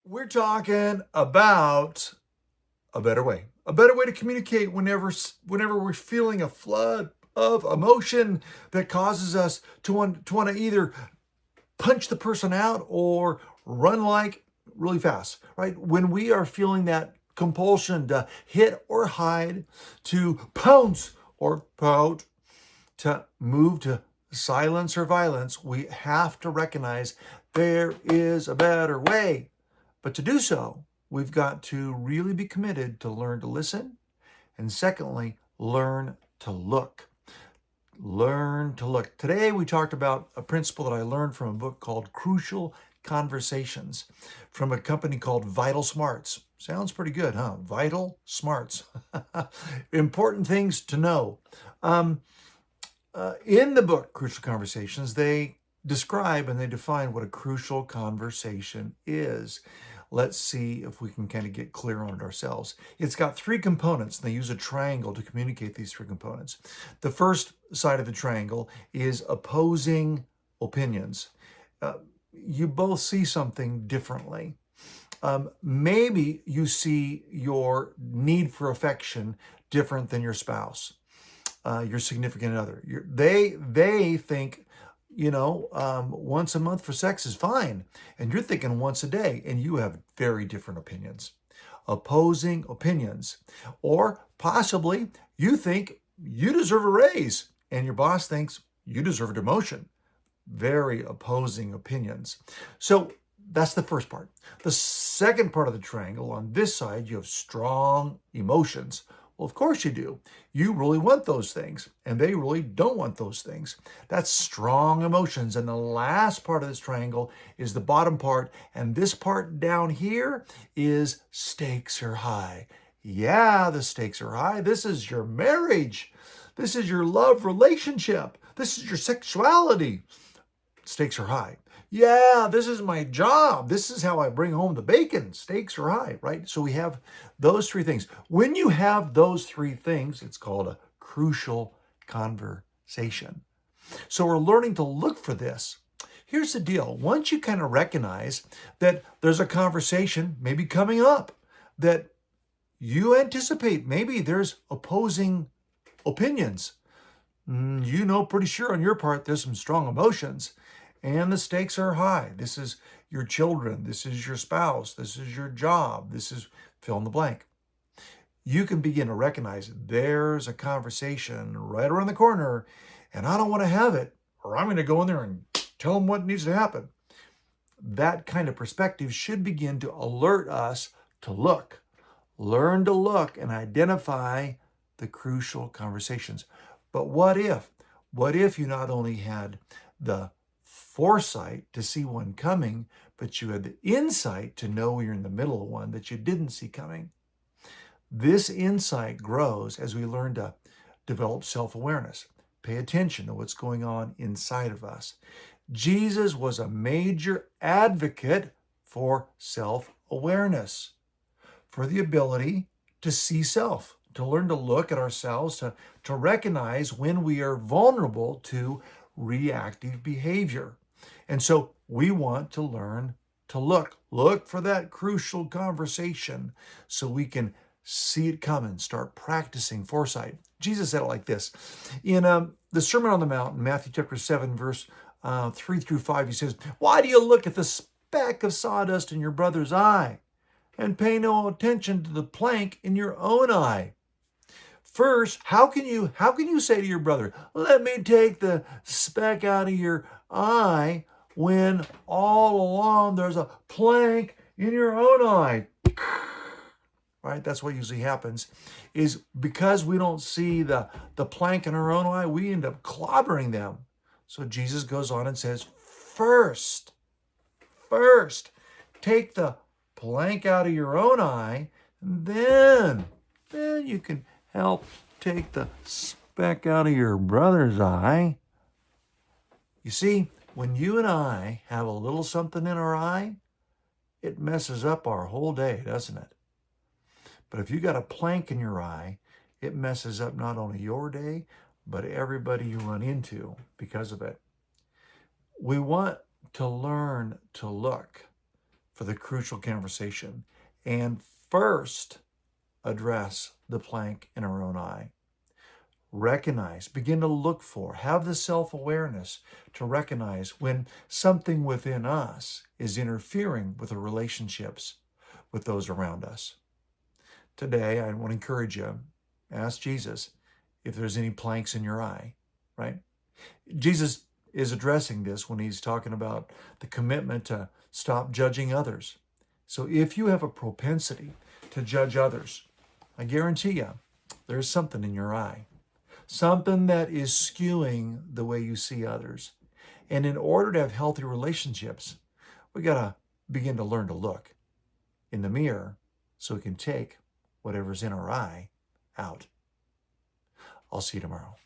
We're talking about a better way to communicate whenever we're feeling a flood of emotion that causes us to want to either punch the person out or run like really fast, right? When we are feeling that compulsion to hit or hide, to pounce or pout, to move to silence or violence, we have to recognize there is a better way. But to do so, we've got to really be committed to learn to listen. And secondly, learn to look. Learn to look. Today, we talked about a principle that I learned from a book called Crucial Conversations from a company called Vital Smarts. Sounds pretty good, huh? Vital Smarts. Important things to know. Um, in the book, Crucial Conversations, they describe and they define what a crucial conversation is. Let's see if we can kind of get clear on it ourselves. It's got three components, and they use a triangle to communicate these three components. The first side of the triangle is opposing opinions. Uh, you both see something differently. Maybe you see your need for affection different than your spouse, your significant other. They think, once a month for sex is fine, and you're thinking once a day, and you have very different opinions, opposing opinions. Or possibly you think you deserve a raise, and your boss thinks you deserve a demotion. Very opposing opinions. So that's the first part. The second part of the triangle, on this side, you have strong emotions. Well, of course you do. You really want those things, and they really don't want those things. That's strong emotions. And the last part of this triangle is the bottom part, and this part down here is stakes are high. Yeah, the stakes are high. This is your marriage. This is your love relationship. This is your sexuality. Stakes are high. Yeah, this is my job. This is how I bring home the bacon. Stakes are high, right? So we have those three things. When you have those three things, it's called a crucial conversation. So we're learning to look for this. Here's the deal. Once you kind of recognize that there's a conversation maybe coming up that you anticipate, maybe there's opposing opinions. Pretty sure on your part, there's some strong emotions. And the stakes are high. This is your children. This is your spouse. This is your job. This is fill in the blank. You can begin to recognize there's a conversation right around the corner, and I don't want to have it, or I'm going to go in there and tell them what needs to happen. That kind of perspective should begin to alert us to look. Learn to look and identify the crucial conversations. But what if? What if you not only had the foresight to see one coming, but you had the insight to know you're in the middle of one that you didn't see coming? This insight grows as we learn to develop self-awareness, pay attention to what's going on inside of us. Jesus was a major advocate for self-awareness, for the ability to see self, to learn to look at ourselves, to recognize when we are vulnerable to reactive behavior. And so we want to learn to look for that crucial conversation so we can see it coming, start practicing foresight. Jesus said it like this. In the Sermon on the Mount, Matthew chapter 7, verse 3 through 5, he says, "Why do you look at the speck of sawdust in your brother's eye and pay no attention to the plank in your own eye? First, how can you say to your brother, 'Let me take the speck out of your eye,' when all along there's a plank in your own eye?" Right? That's what usually happens, is because we don't see the plank in our own eye, we end up clobbering them. So Jesus goes on and says, first, take the plank out of your own eye, and then you can help take the speck out of your brother's eye. You see, when you and I have a little something in our eye, it messes up our whole day, doesn't it? But if you got a plank in your eye, it messes up not only your day, but everybody you run into because of it. We want to learn to look for the crucial conversation and first address the plank in our own eye. Recognize, begin to look for, have the self-awareness to recognize when something within us is interfering with the relationships with those around us. Today, I want to encourage you, ask Jesus if there's any planks in your eye, right? Jesus is addressing this when he's talking about the commitment to stop judging others. So if you have a propensity to judge others, I guarantee you there's something in your eye, something that is skewing the way you see others. And in order to have healthy relationships, we got to begin to learn to look in the mirror so we can take whatever's in our eye out. I'll see you tomorrow.